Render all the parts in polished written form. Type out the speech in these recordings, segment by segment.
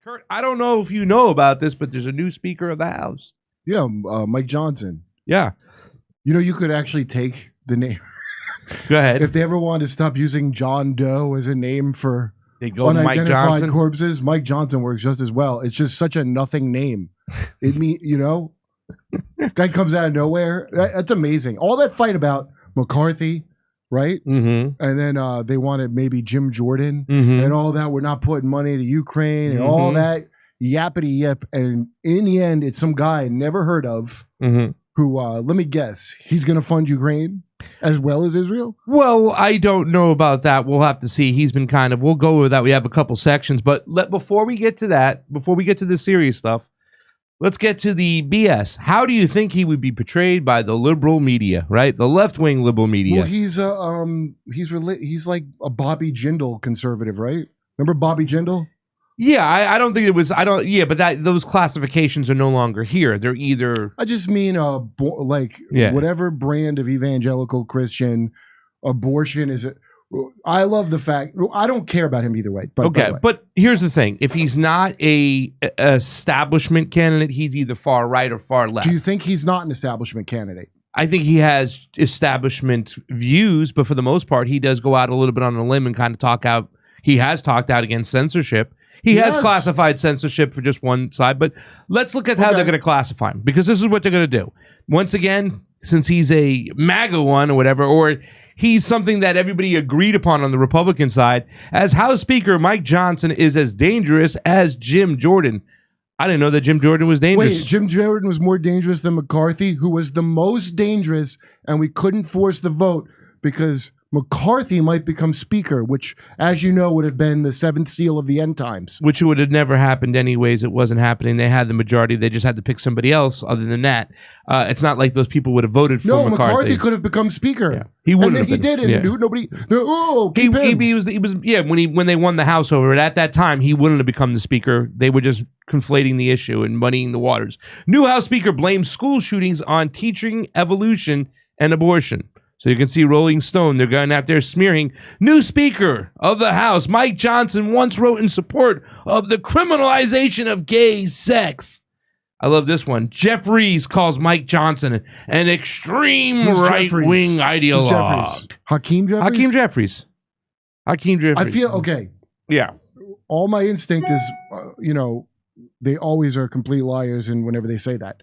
Kurt, I don't know if you know about this, but there's a new Speaker of the House. Yeah, Mike Johnson. Yeah. You know, you could actually take the name. Go ahead. If they ever wanted to stop using John Doe as a name for they go Mike unidentified Johnson. corpses, Mike Johnson works just as well. It's just such a nothing name. Guy comes out of nowhere. That's amazing. All that fight about McCarthy, right? Mm-hmm. And then they wanted maybe Jim Jordan Mm-hmm. and all that. We're not putting money to Ukraine and all that yappity yip. And in the end, it's some guy I never heard of who, let me guess, he's going to fund Ukraine as well as Israel? Well, I don't know about that. We'll have to see. He's been we'll go with that. We have a couple sections. But before we get to that, before we get to the serious stuff, let's get to the BS. How do you think he would be portrayed by the liberal media, right? The left-wing liberal media. Well, he's like a Bobby Jindal conservative, right? Remember Bobby Jindal? Yeah, I don't think it was. But those classifications are no longer here. They're either. I just mean whatever brand of evangelical Christian abortion is it. I love the fact. I don't care about him either way. But okay, but here's the thing: if he's not a establishment candidate, he's either far right or far left. Do you think he's not an establishment candidate? I think he has establishment views, but for the most part, he does go out a little bit on a limb and kind of talk out. He has talked out against censorship. He has classified censorship for just one side, but let's look at how they're going to classify him, because this is what they're going to do. Once again, since he's a MAGA one or whatever, or he's something that everybody agreed upon on the Republican side, as House Speaker, Mike Johnson is as dangerous as Jim Jordan. I didn't know that Jim Jordan was dangerous. Wait, Jim Jordan was more dangerous than McCarthy, who was the most dangerous, and we couldn't force the vote because McCarthy might become speaker, which, as you know, would have been the seventh seal of the end times. Which would have never happened anyways. It wasn't happening. They had the majority. They just had to pick somebody else other than that. It's not like those people would have voted for McCarthy. No, McCarthy could have become speaker. Yeah. He wouldn't and then have been. He did, and nobody. When they won the House over it, at that time, he wouldn't have become the speaker. They were just conflating the issue and muddying the waters. New House Speaker blames school shootings on teaching evolution and abortion. So you can see Rolling Stone, they're going out there smearing. New Speaker of the House, Mike Johnson, once wrote in support of the criminalization of gay sex. I love this one. Jeff Rees calls Mike Johnson an extreme right-wing ideologue. Hakeem Jeffries? Hakeem Jeffries. I feel, okay. Yeah. All my instinct is, they always are complete liars and whenever they say that.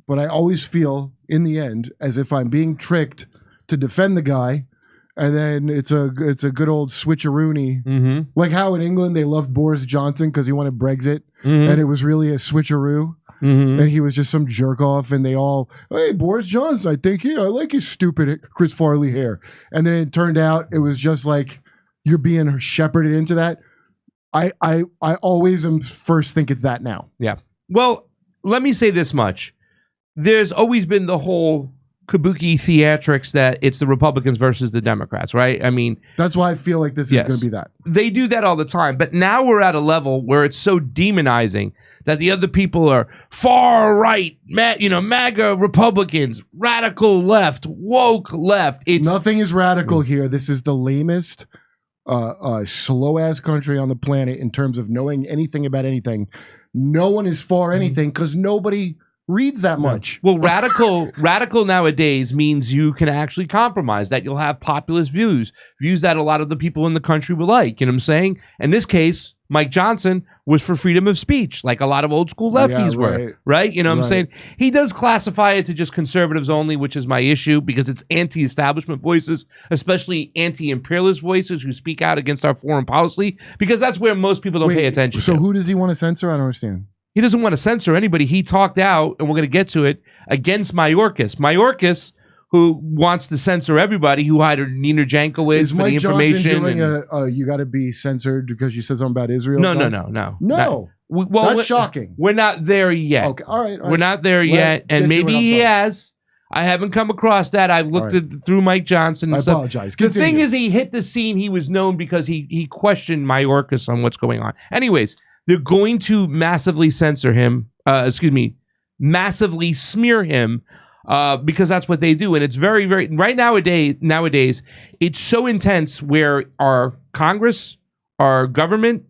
But I always feel, in the end, as if I'm being tricked to defend the guy, and then it's a good old switcheroony, like how in England they loved Boris Johnson because he wanted Brexit, and it was really a switcheroo, and he was just some jerk off, and they all, hey, Boris Johnson, I like his stupid Chris Farley hair, and then it turned out it was just like you're being shepherded into that. I always first think it's that now. Yeah. Well, let me say this much: there's always been the whole kabuki theatrics that it's the Republicans versus the Democrats, right? I mean, that's why I feel like this is going to be that. They do that all the time, but now we're at a level where it's so demonizing that the other people are far right, MAGA Republicans, radical left, woke left. Nothing is radical here. This is the lamest, slow ass country on the planet in terms of knowing anything about anything. No one is for anything because nobody reads that much. Well, radical nowadays means you can actually compromise, that you'll have populist views that a lot of the people in the country will like. You know what I'm saying? In this case, Mike Johnson was for freedom of speech, like a lot of old school lefties were, right? You know what I'm saying? He does classify it to just conservatives only, which is my issue because it's anti-establishment voices, especially anti-imperialist voices who speak out against our foreign policy, because that's where most people don't pay attention to. So who does he want to censor? I don't understand. He doesn't want to censor anybody. He talked out, and we're going to get to it, against Mayorkas. Mayorkas, who wants to censor everybody, who hired Nina Jankowicz for the information. Is Mike Johnson doing you got to be censored because you said something about Israel? No. That's shocking. We're not there yet. Okay, all right. We're not there yet, and maybe he has. I haven't come across that. I've looked through Mike Johnson and stuff. I apologize. The thing is, he hit the scene. He was known because he questioned Mayorkas on what's going on. Anyways, they're going to massively censor him, massively smear him, because that's what they do. And it's very, very, right nowadays, it's so intense where our Congress, our government,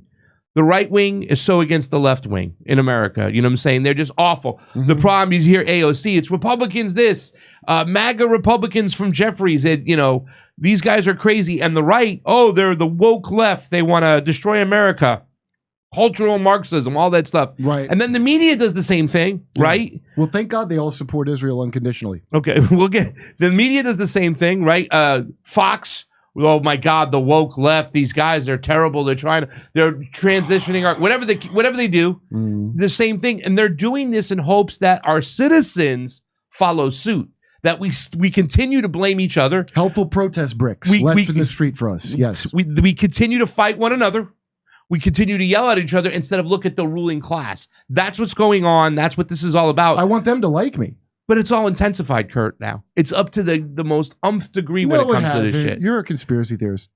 The right wing is so against the left wing in America. You know what I'm saying? They're just awful. Mm-hmm. The problem is here, AOC, it's Republicans this, MAGA Republicans from Jeffries. These guys are crazy. And the right, they're the woke left. They want to destroy America. Cultural Marxism, all that stuff. Right. And then the media does the same thing, right? Well, thank God they all support Israel unconditionally. Okay, the media does the same thing, right? Fox, oh my God, the woke left, these guys are terrible. They're transitioning whatever they do, the same thing. And they're doing this in hopes that our citizens follow suit. That we continue to blame each other. Helpful protest bricks left in the street for us. Yes. We continue to fight one another. We continue to yell at each other instead of look at the ruling class. That's what's going on. That's what this is all about. I want them to like me. But it's all intensified, Kurt, now. It's up to the most degree when it comes to this shit. You're a conspiracy theorist.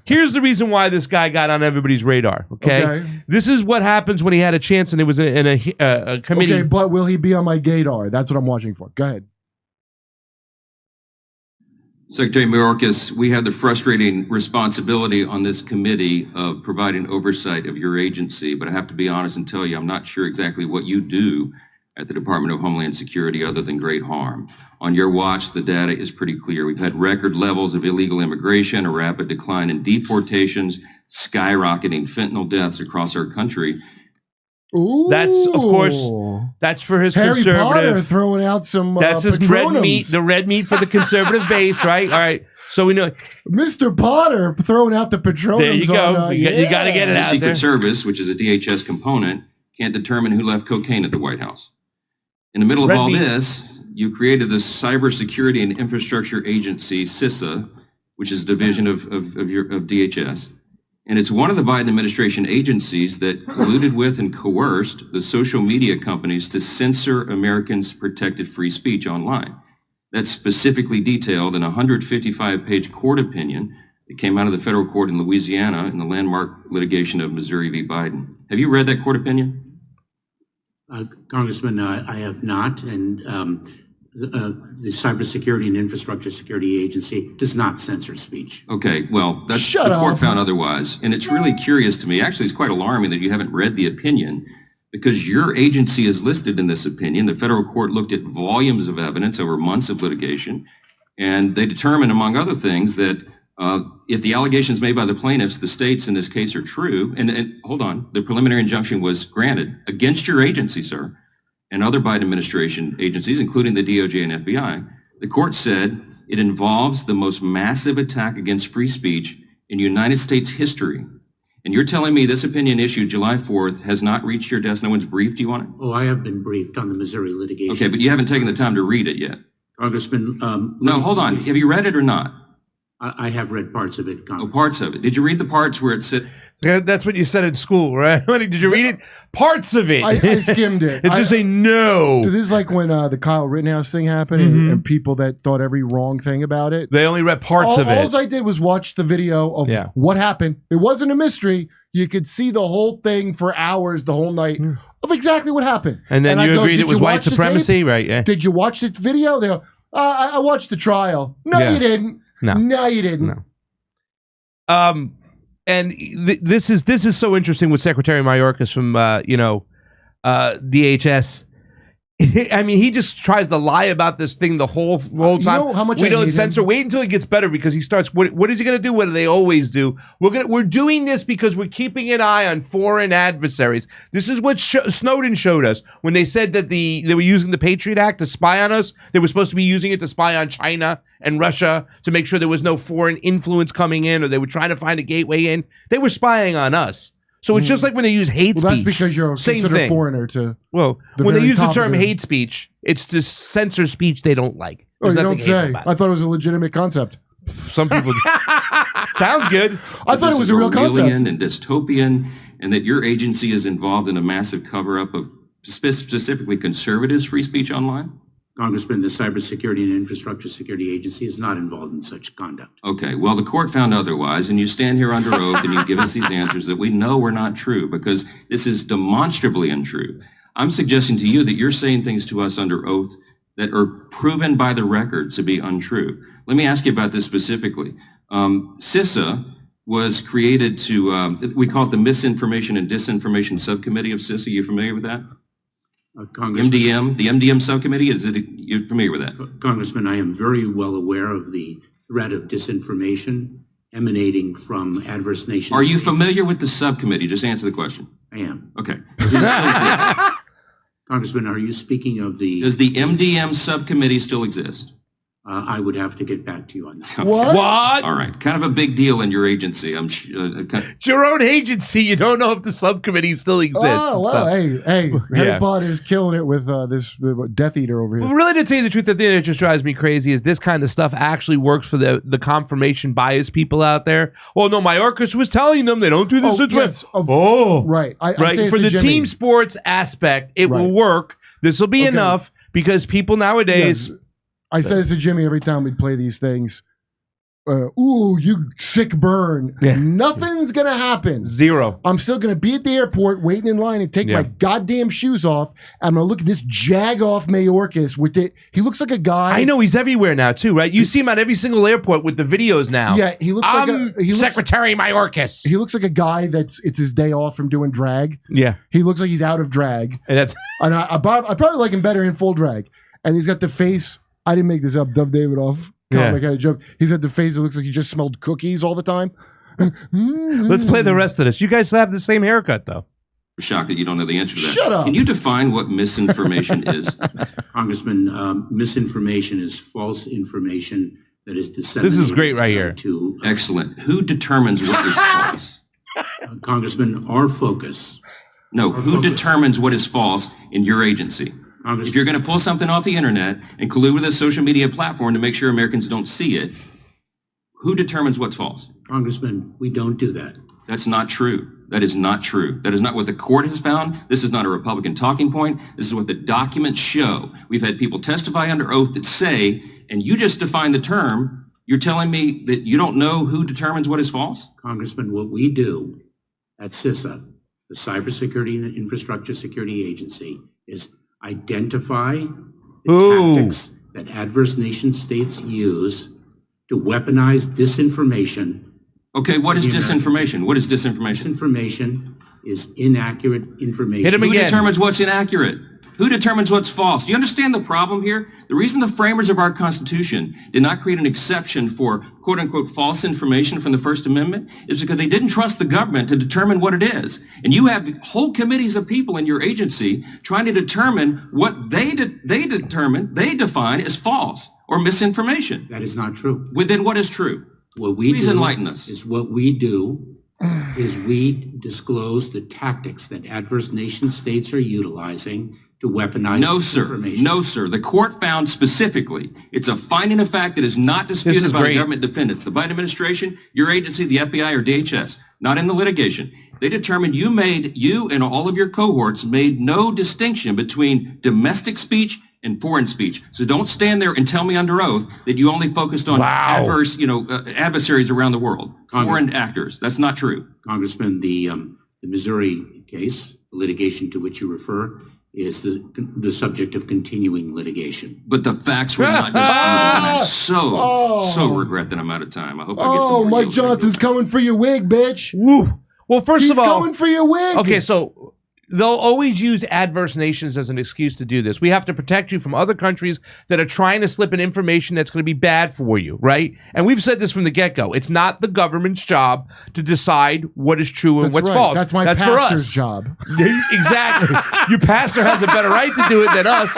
Here's the reason why this guy got on everybody's radar, okay? This is what happens when he had a chance and it was in a committee. Okay, but will he be on my gaydar? That's what I'm watching for. Go ahead. Secretary Mayorkas, we have the frustrating responsibility on this committee of providing oversight of your agency, but I have to be honest and tell you, I'm not sure exactly what you do at the Department of Homeland Security other than great harm. On your watch, the data is pretty clear. We've had record levels of illegal immigration, a rapid decline in deportations, skyrocketing fentanyl deaths across our country. Ooh. That's, of course, that's for his Harry conservative. Potter throwing out some that's his red meat, the red meat for the conservative base, right? All right. So we know. Mr. Potter throwing out the Patronums. There you go. You got to get it out there. The Secret Service, which is a DHS component, can't determine who left cocaine at the White House. In the middle of all this, you created the Cybersecurity and Infrastructure Agency, CISA, which is a division of DHS. And it's one of the Biden administration agencies that colluded with and coerced the social media companies to censor Americans' protected free speech online. That's specifically detailed in a 155-page court opinion that came out of the federal court in Louisiana in the landmark litigation of Missouri v. Biden. Have you read that court opinion? Congressman, I have not, and the Cybersecurity and Infrastructure Security Agency does not censor speech. Okay, well, that's the court found otherwise, and it's really curious to me. Actually, it's quite alarming that you haven't read the opinion, because your agency is listed in this opinion. The federal court looked at volumes of evidence over months of litigation, and they determined, among other things, that if the allegations made by the plaintiffs, the states in this case, are true, and hold on, the preliminary injunction was granted against your agency, sir, and other Biden administration agencies, including the DOJ and FBI, the court said it involves the most massive attack against free speech in United States history. And you're telling me this opinion issued July 4th has not reached your desk? No one's briefed you on it? Oh, I have been briefed on the Missouri litigation. Okay, but you haven't taken the time to read it yet. Congressman. No, hold on. Have you read it or not? I have read parts of it, Congressman. Oh, parts of it. Did you read the parts where it said? That's what you said in school, right? Did you read it? Parts of it. I skimmed it. It's just a no. So this is like when the Kyle Rittenhouse thing happened, and people that thought every wrong thing about it. They only read parts of it. All I did was watch the video of what happened. It wasn't a mystery. You could see the whole thing for hours, the whole night, of exactly what happened. And then you agreed it was white supremacy, right? Yeah. Did you watch this video? They go, I watched the trial. No, you didn't. No, you didn't. No. And this is so interesting with Secretary Mayorkas from DHS. I mean, he just tries to lie about this thing the whole time. You know how much we don't censor. Wait until it gets better, because he starts. What is he going to do? What do they always do? We're doing this because we're keeping an eye on foreign adversaries. This is what Snowden showed us when they said that they were using the Patriot Act to spy on us. They were supposed to be using it to spy on China and Russia to make sure there was no foreign influence coming in, or they were trying to find a gateway in. They were spying on us. So it's just like when they use hate speech. That's because you're considered a foreigner to. Well, when they use the term hate speech, it's to censor speech they don't like. There's you don't say. I thought it was a legitimate concept. Some people. Sounds good. I thought it was a real concept. And dystopian, and that your agency is involved in a massive cover-up of specifically conservatives' free speech online? Congressman, the Cybersecurity and Infrastructure Security Agency is not involved in such conduct. Okay, well, the court found otherwise, and you stand here under oath and you give us these answers that we know were not true, because this is demonstrably untrue. I'm suggesting to you that you're saying things to us under oath that are proven by the record to be untrue. Let me ask you about this specifically. CISA was created to, we call it the Misinformation and Disinformation Subcommittee of CISA. Are you familiar with that? MDM, the MDM subcommittee, you're familiar with that? Congressman, I am very well aware of the threat of disinformation emanating from adverse nations. Are you familiar with the subcommittee? Just answer the question. I am. Okay. Congressman, are you speaking of the... Does the MDM subcommittee still exist? I would have to get back to you on that. What? All right. Kind of a big deal in your agency. It's your own agency. You don't know if the subcommittee still exists. Oh, well, hey, Harry Potter's killing it with this Death Eater over here. Well, really, to tell you the truth, the thing that just drives me crazy is this kind of stuff actually works for the confirmation bias people out there. Well, no, Mayorkas was telling them they don't do this. Right. I say for the Jimmy. team sports aspect, it will work. This will be enough because people nowadays... Yes. I say this to Jimmy every time we play these things. Ooh, you sick burn. Yeah. Nothing's going to happen. Zero. I'm still going to be at the airport waiting in line and take my goddamn shoes off. I'm going to look at this jag-off Mayorkas with it. He looks like a guy. I know, he's everywhere now, too, right? You see him at every single airport with the videos now. Yeah, he looks Secretary Mayorkas. He looks like a guy it's his day off from doing drag. Yeah. He looks like he's out of drag. And I probably like him better in full drag. And he's got the face. I didn't make this up. Dub Davidoff comic had a joke. He's got the face that looks like he just smelled cookies all the time. Let's play the rest of this. You guys have the same haircut, though. I'm shocked that you don't know the answer to that. Shut up. Can you define what misinformation is? Congressman, misinformation is false information that is disseminated. This is great right here. Excellent. Who determines what is false? Congressman, our focus. No, who determines what is false in your agency? If you're going to pull something off the internet and collude with a social media platform to make sure Americans don't see it, who determines what's false? Congressman, we don't do that. That's not true. That is not true. That is not what the court has found. This is not a Republican talking point. This is what the documents show. We've had people testify under oath that say, and you just defined the term, you're telling me that you don't know who determines what is false? Congressman, what we do at CISA, the Cybersecurity and Infrastructure Security Agency, is identify the tactics that adverse nation states use to weaponize disinformation. Okay, what is disinformation? What is disinformation? Disinformation is inaccurate information. Hit him again. Who determines what's inaccurate? Who determines what's false? Do you understand the problem here? The reason the framers of our Constitution did not create an exception for quote unquote false information from the First Amendment is because they didn't trust the government to determine what it is. And you have whole committees of people in your agency trying to determine what they define as false or misinformation. That is not true. Well, then what is true? Please enlighten us. What we do is we disclose the tactics that adverse nation states are utilizing to weaponize information. No, sir. The court found specifically, it's a finding of fact that is not disputed by the government defendants. The Biden administration, your agency, the FBI, or DHS, not in the litigation. They determined you and all of your cohorts made no distinction between domestic speech and foreign speech. So don't stand there and tell me under oath that you only focused on adverse, adversaries around the world, foreign actors. That's not true. Congressman, the Missouri case, the litigation to which you refer, is the subject of continuing litigation. But the facts were not disputed. And I so regret that I'm out of time. I hope I get some more. Mike Johnson's coming for your wig, bitch. Woo. Well, first of all, he's coming for your wig. Okay, so they'll always use adverse nations as an excuse to do this. We have to protect you from other countries that are trying to slip in information that's going to be bad for you, right? And we've said this from the get-go. It's not the government's job to decide what is true and what's false. That's my pastor's job. Exactly. Your pastor has a better right to do it than us,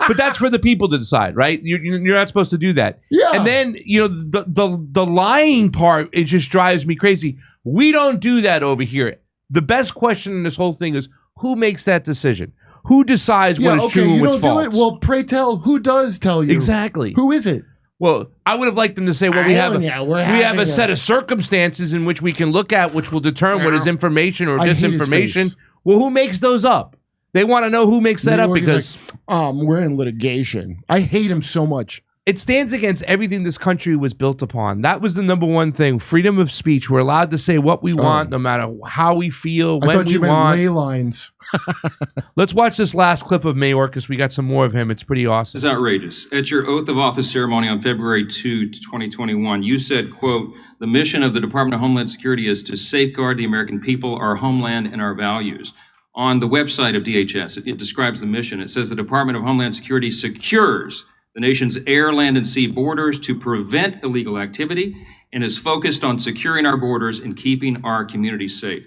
but that's for the people to decide, right? You're not supposed to do that. Yeah. And then, the lying part, it just drives me crazy. We don't do that over here. The best question in this whole thing is, who makes that decision? Who decides what is true and what's false? You don't do it? Well, pray tell, who does tell you? Exactly. Who is it? Well, I would have liked them to say, well, we have a set of circumstances in which we can look at which will determine what is information or disinformation. Well, who makes those up? They want to know who makes that up because... we're in litigation. I hate him so much. It stands against everything this country was built upon. That was the number one thing. Freedom of speech. We're allowed to say what we want, no matter how we feel, when we want. I thought you meant ley lines. Let's watch this last clip of Mayorkas. We got some more of him. It's pretty awesome. It's outrageous. At your oath of office ceremony on February 2, 2021, you said, quote, the mission of the Department of Homeland Security is to safeguard the American people, our homeland, and our values. On the website of DHS, it describes the mission. It says the Department of Homeland Security secures the nation's air, land, and sea borders to prevent illegal activity and is focused on securing our borders and keeping our communities safe.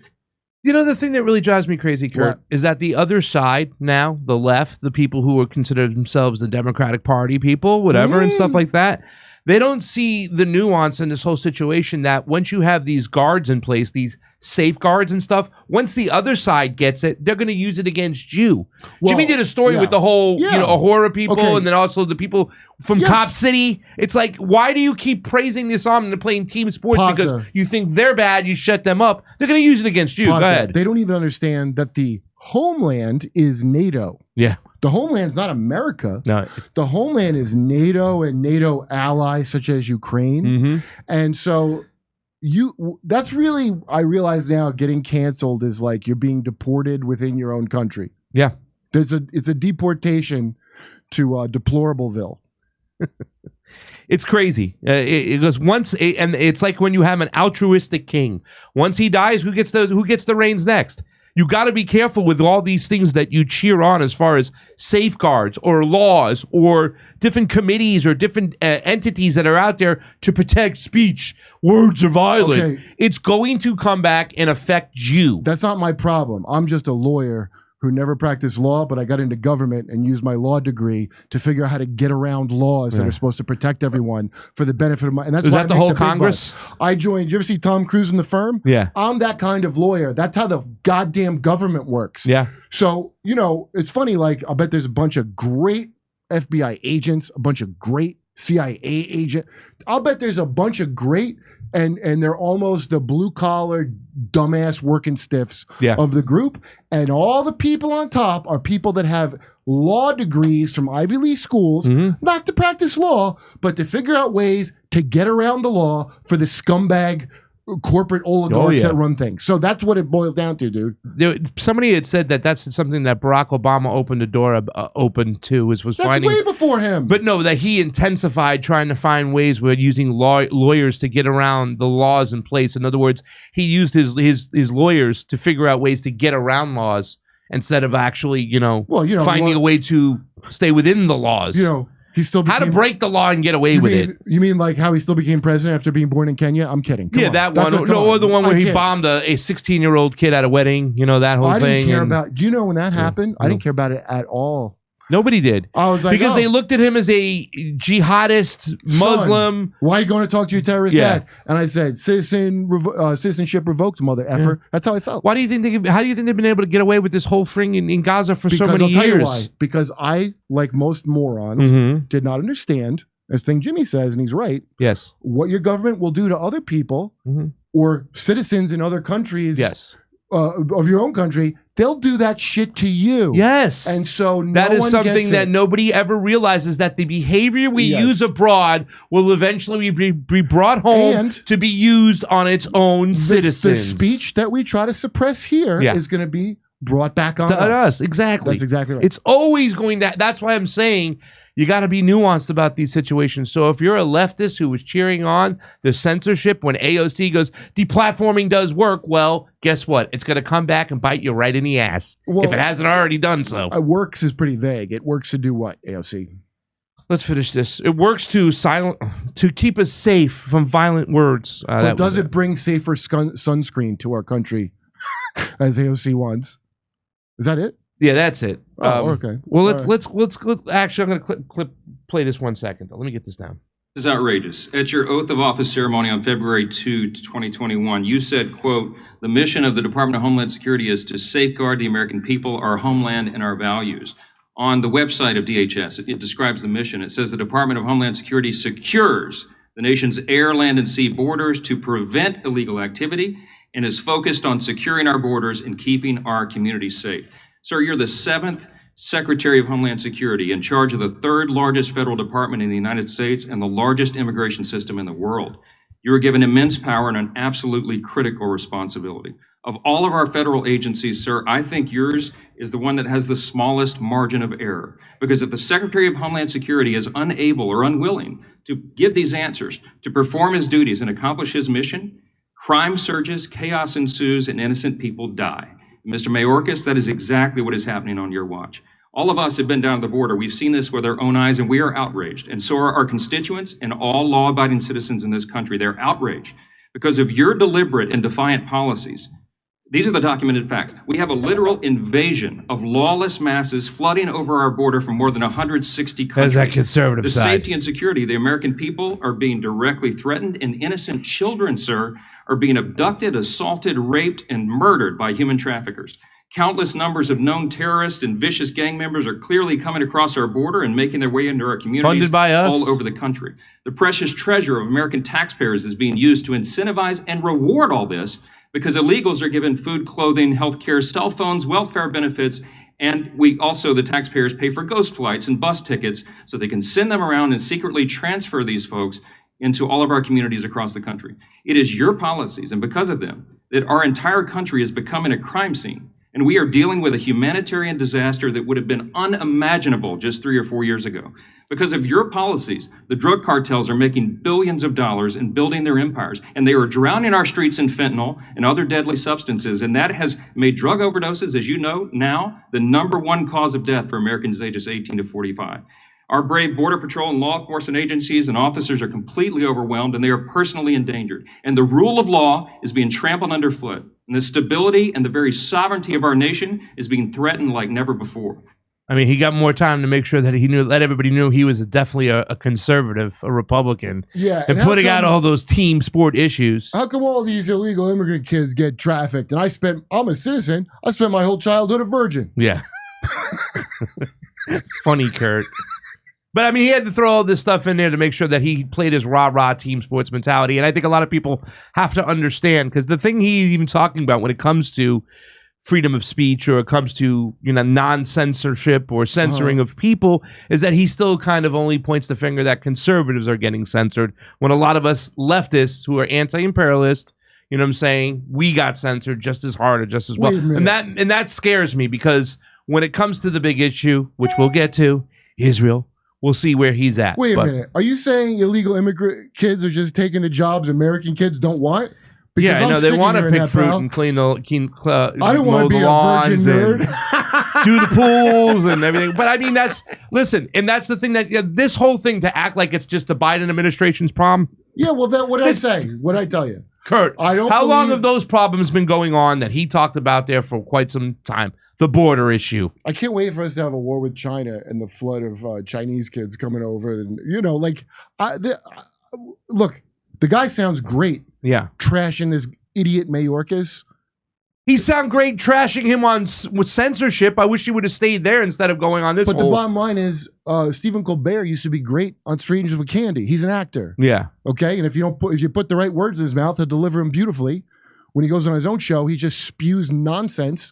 You know, the thing that really drives me crazy, Kurt, is that the other side now, the left, the people who are considered themselves the Democratic Party people, whatever, and stuff like that, they don't see the nuance in this whole situation that once you have these guards in place, these safeguards and stuff, once the other side gets it, they're going to use it against you. Well, Jimmy did a story with the whole, you know, horror people and then also the people from Cop City. It's like, why do you keep praising this on and playing team sports because you think they're bad, you shut them up. They're going to use it against you. Go ahead. They don't even understand that the homeland is NATO. Yeah. The homeland's not America. No. The homeland is NATO and NATO allies such as Ukraine. And so that's really, I realize now, getting canceled is like you're being deported within your own country. Yeah. It's a deportation to Deplorableville. It's crazy. It goes once, and it's like when you have an altruistic king. Once he dies, who gets the reins next? You got to be careful with all these things that you cheer on as far as safeguards or laws or different committees or different entities that are out there to protect speech. Words are violent. It's going to come back and affect you. That's not my problem. I'm just a lawyer who never practiced law, but I got into government and used my law degree to figure out how to get around laws that are supposed to protect everyone for the benefit of my. And that's why the whole Congress? I joined. You ever see Tom Cruise in The Firm? Yeah. I'm that kind of lawyer. That's how the goddamn government works. Yeah. So, you know, it's funny. Like, I'll bet there's a bunch of great FBI agents, a bunch of great CIA agent. I'll bet there's a bunch of great, and they're almost the blue collar dumbass working stiffs of the group. And all the people on top are people that have law degrees from Ivy League schools, not to practice law, but to figure out ways to get around the law for the scumbag corporate oligarchs that run things. So that's what it boils down to, dude. Somebody had said that that's something that Barack Obama opened the door open to was that's finding way before him. But no, that he intensified trying to find ways with using lawyers to get around the laws in place. In other words, he used his lawyers to figure out ways to get around laws instead of actually, finding a way to stay within the laws. He still became, how to break the law and get away with it. You mean like how he still became president after being born in Kenya? I'm kidding. Come on. That one. Or the one where he bombed a 16-year-old kid at a wedding. You know, that whole thing. I didn't care about. Do you know when that happened? I didn't care about it at all. Nobody did. I was like, because they looked at him as a jihadist Muslim. Why are you going to talk to your terrorist dad? And I said, citizenship revoked, mother effer. That's how I felt. Why do you think? How do you think they've been able to get away with this whole thing in Gaza for so many years? I'll tell you why. Because I, like most morons, did not understand, as thing Jimmy says, and he's right. Yes. What your government will do to other people or citizens in other countries. Yes. Of your own country, they'll do that shit to you. Yes. And so that is something that nobody ever realizes, that the behavior we use abroad will eventually be brought home to be used on its own citizens. The speech that we try to suppress here is going to be brought back on us. Exactly. That's exactly right. It's always going to. That's why I'm saying you got to be nuanced about these situations. So if you're a leftist who was cheering on the censorship when AOC goes, deplatforming does work, well, guess what? It's going to come back and bite you right in the ass if it hasn't already done so. Works is pretty vague. It works to do what, AOC? Let's finish this. It works to keep us safe from violent words. But does it bring safer sunscreen to our country as AOC wants? Is that it? Yeah, that's it. Okay. Well, let's actually, I'm going to play this 1 second. Let me get this down. This is outrageous. At your oath of office ceremony on February 2, 2021, you said, quote, the mission of the Department of Homeland Security is to safeguard the American people, our homeland, and our values. On the website of DHS, it describes the mission. It says the Department of Homeland Security secures the nation's air, land, and sea borders to prevent illegal activity and is focused on securing our borders and keeping our communities safe. Sir, you're the 7th Secretary of Homeland Security in charge of the 3rd largest federal department in the United States and the largest immigration system in the world. You were given immense power and an absolutely critical responsibility. Of all of our federal agencies, sir, I think yours is the one that has the smallest margin of error. Because if the Secretary of Homeland Security is unable or unwilling to give these answers, to perform his duties and accomplish his mission, crime surges, chaos ensues, and innocent people die. Mr. Mayorkas, that is exactly what is happening on your watch. All of us have been down to the border. We've seen this with our own eyes, and we are outraged. And so are our constituents and all law-abiding citizens in this country. They're outraged because of your deliberate and defiant policies. These are the documented facts. We have a literal invasion of lawless masses flooding over our border from more than 160 countries. There's that conservative the side. Safety and security of the American people are being directly threatened, and innocent children, sir, are being abducted, assaulted, raped, and murdered by human traffickers. Countless numbers of known terrorists and vicious gang members are clearly coming across our border and making their way into our communities Funded by us. all over the country. The precious treasure of American taxpayers is being used to incentivize and reward all this because illegals are given food, clothing, health care, cell phones, welfare benefits, and we also, the taxpayers, pay for ghost flights and bus tickets so they can send them around and secretly transfer these folks into all of our communities across the country. It is your policies, and because of them, that our entire country is becoming a crime scene. And we are dealing with a humanitarian disaster that would have been unimaginable just 3 or 4 years ago. Because of your policies, the drug cartels are making billions of dollars and building their empires, and they are drowning our streets in fentanyl and other deadly substances, and that has made drug overdoses, as you know now, the #1 cause of death for Americans ages 18 to 45. Our brave Border Patrol and law enforcement agencies and officers are completely overwhelmed, and they are personally endangered. And the rule of law is being trampled underfoot. And the stability and the very sovereignty of our nation is being threatened like never before. I mean, he got more time to make sure that he let everybody know he was definitely a conservative, a Republican. Yeah, and putting out all those team sport issues. How come all these illegal immigrant kids get trafficked? And I'm a citizen. I spent my whole childhood a virgin. Yeah. Funny, Kurt. But I mean, he had to throw all this stuff in there to make sure that he played his rah-rah team sports mentality. And I think a lot of people have to understand, because the thing he's even talking about when it comes to freedom of speech or it comes to, non-censorship or censoring of people is that he still kind of only points the finger that conservatives are getting censored when a lot of us leftists who are anti-imperialist, you know what I'm saying, we got censored just as hard or just as well. And that scares me, because when it comes to the big issue, which we'll get to, Israel, we'll see where he's at. Wait a minute. Are you saying illegal immigrant kids are just taking the jobs American kids don't want? Because yeah, I know. They want to pick fruit and clean the I don't want to be a virgin nerd. Do the pools and everything. But I mean, that's the thing that this whole thing to act like it's just the Biden administration's problem. Yeah, well, what did I say? What did I tell you? Kurt, how long have those problems been going on that he talked about there for quite some time? The border issue. I can't wait for us to have a war with China and the flood of Chinese kids coming over. And, look, the guy sounds great. Yeah. Trashing this idiot Mayorkas. He sound great trashing him with censorship. I wish he would have stayed there instead of going on this. But the bottom line is, Stephen Colbert used to be great on Strangers with Candy. He's an actor. Yeah. Okay, and if you put the right words in his mouth, he'll deliver them beautifully. When he goes on his own show, he just spews nonsense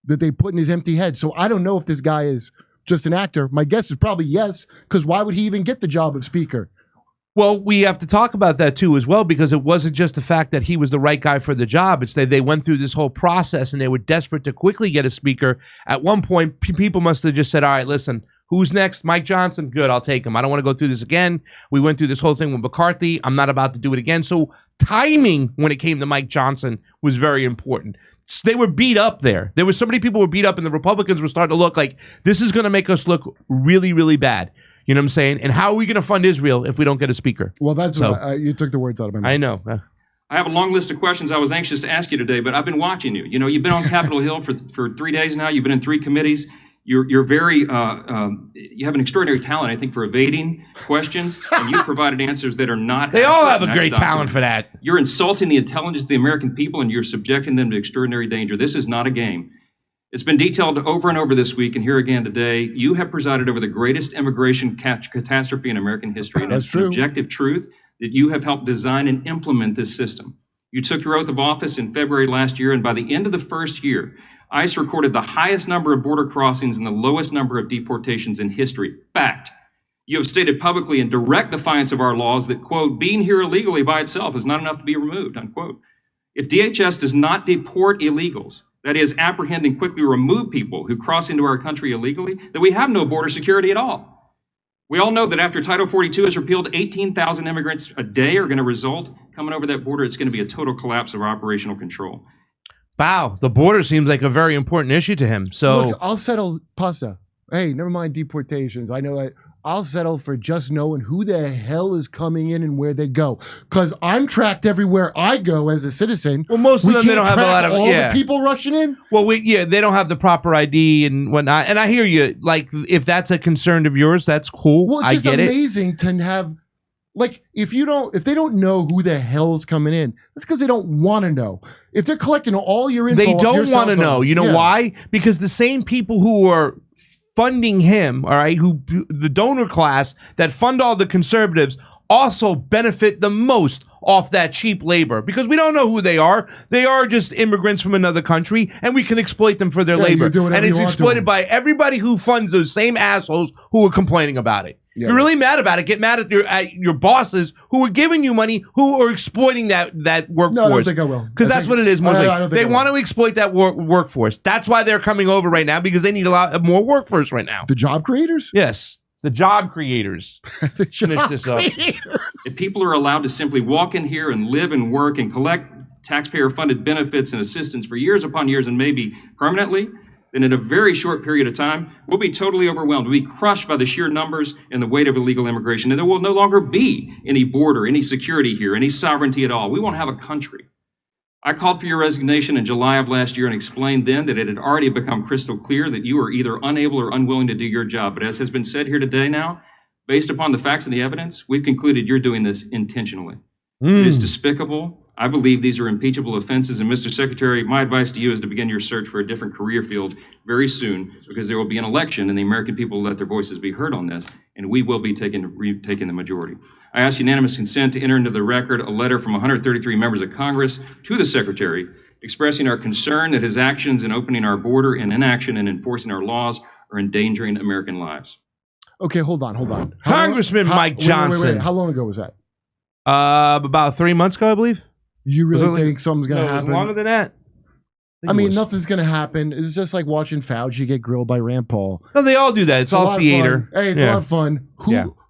that they put in his empty head. So I don't know if this guy is just an actor. My guess is probably yes, because why would he even get the job of speaker? Well, we have to talk about that too as well, because it wasn't just the fact that he was the right guy for the job. It's that they went through this whole process and they were desperate to quickly get a speaker. At one point, people must have just said, all right, listen, who's next? Mike Johnson? Good, I'll take him. I don't want to go through this again. We went through this whole thing with McCarthy. I'm not about to do it again. So timing when it came to Mike Johnson was very important. They were beat up there. There were so many people were beat up, and the Republicans were starting to look like this is going to make us look really, really bad. You know what I'm saying? And how are we going to fund Israel if we don't get a speaker? Well, that's you took the words out of my mouth. I know. I have a long list of questions I was anxious to ask you today, but I've been watching you. You've been on Capitol Hill for 3 days now. You've been in 3 committees. You're very, you have an extraordinary talent, I think, for evading questions, and you've provided answers that are not. They all have a great talent for that. You're insulting the intelligence of the American people, and you're subjecting them to extraordinary danger. This is not a game. It's been detailed over and over this week, and here again today. You have presided over the greatest immigration catastrophe in American history, and it's an objective truth that you have helped design and implement this system. You took your oath of office in February last year, and by the end of the first year, ICE recorded the highest number of border crossings and the lowest number of deportations in history. Fact. You have stated publicly in direct defiance of our laws that, quote, being here illegally by itself is not enough to be removed, unquote. If DHS does not deport illegals, that is, apprehend and quickly remove people who cross into our country illegally, then we have no border security at all. We all know that after Title 42 is repealed, 18,000 immigrants a day are going to result coming over that border. It's going to be a total collapse of operational control. Wow, the border seems like a very important issue to him. So look, I'll settle pasta. Hey, never mind deportations. I know I'll settle for just knowing who the hell is coming in and where they go. Because I'm tracked everywhere I go as a citizen. Well, most of them, they don't have a lot of all the people rushing in. Well, they don't have the proper ID and whatnot. And I hear you. Like, if that's a concern of yours, that's cool. Well, it's just amazing to have. Like, if they don't know who the hell's coming in, that's because they don't want to know. If they're collecting all your info, they don't want to know. You know why? Because the same people who are funding him, all right, who the donor class that fund all the conservatives also benefit the most off that cheap labor, because we don't know who they are. They are just immigrants from another country, and we can exploit them for their labor. And it's exploited by everybody who funds those same assholes who are complaining about it. Yeah, if you're really mad about it, get mad at your bosses who are giving you money, who are exploiting that workforce. No, I don't think I will. Because that's what it is mostly. They want to exploit that workforce. That's why they're coming over right now, because they need a lot more workforce right now. The job creators? Yes. The job creators. Finish this up. If people are allowed to simply walk in here and live and work and collect taxpayer-funded benefits and assistance for years upon years and maybe permanently, then in a very short period of time, we'll be totally overwhelmed. We'll be crushed by the sheer numbers and the weight of illegal immigration, and there will no longer be any border, any security here, any sovereignty at all. We won't have a country. I called for your resignation in July of last year and explained then that it had already become crystal clear that you were either unable or unwilling to do your job. But as has been said here today now, based upon the facts and the evidence, we've concluded you're doing this intentionally. It is despicable. I believe these are impeachable offenses. And Mr. Secretary, my advice to you is to begin your search for a different career field very soon, because there will be an election and the American people will let their voices be heard on this, and we will be taking the majority. I ask unanimous consent to enter into the record a letter from 133 members of Congress to the Secretary expressing our concern that his actions in opening our border and inaction in enforcing our laws are endangering American lives. Okay, hold on. Congressman Mike Johnson. Wait. How long ago was that? About 3 months ago, I believe. You really think something's going to happen? It was longer than that. I mean, nothing's going to happen. It's just like watching Fauci get grilled by Rand Paul. No, they all do that. It's all theater. Hey, it's a lot of fun.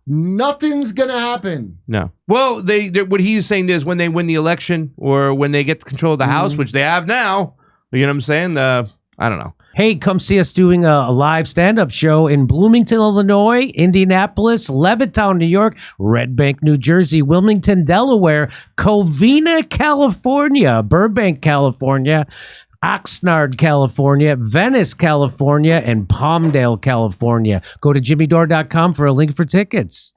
Nothing's going to happen. No. Well, what he's saying is when they win the election or when they get control of the House, which they have now, you know what I'm saying? I don't know. Hey, come see us doing a live stand-up show in Bloomington, Illinois, Indianapolis, Levittown, New York, Red Bank, New Jersey, Wilmington, Delaware, Covina, California, Burbank, California, Oxnard, California, Venice, California, and Palmdale, California. Go to jimmydore.com for a link for tickets.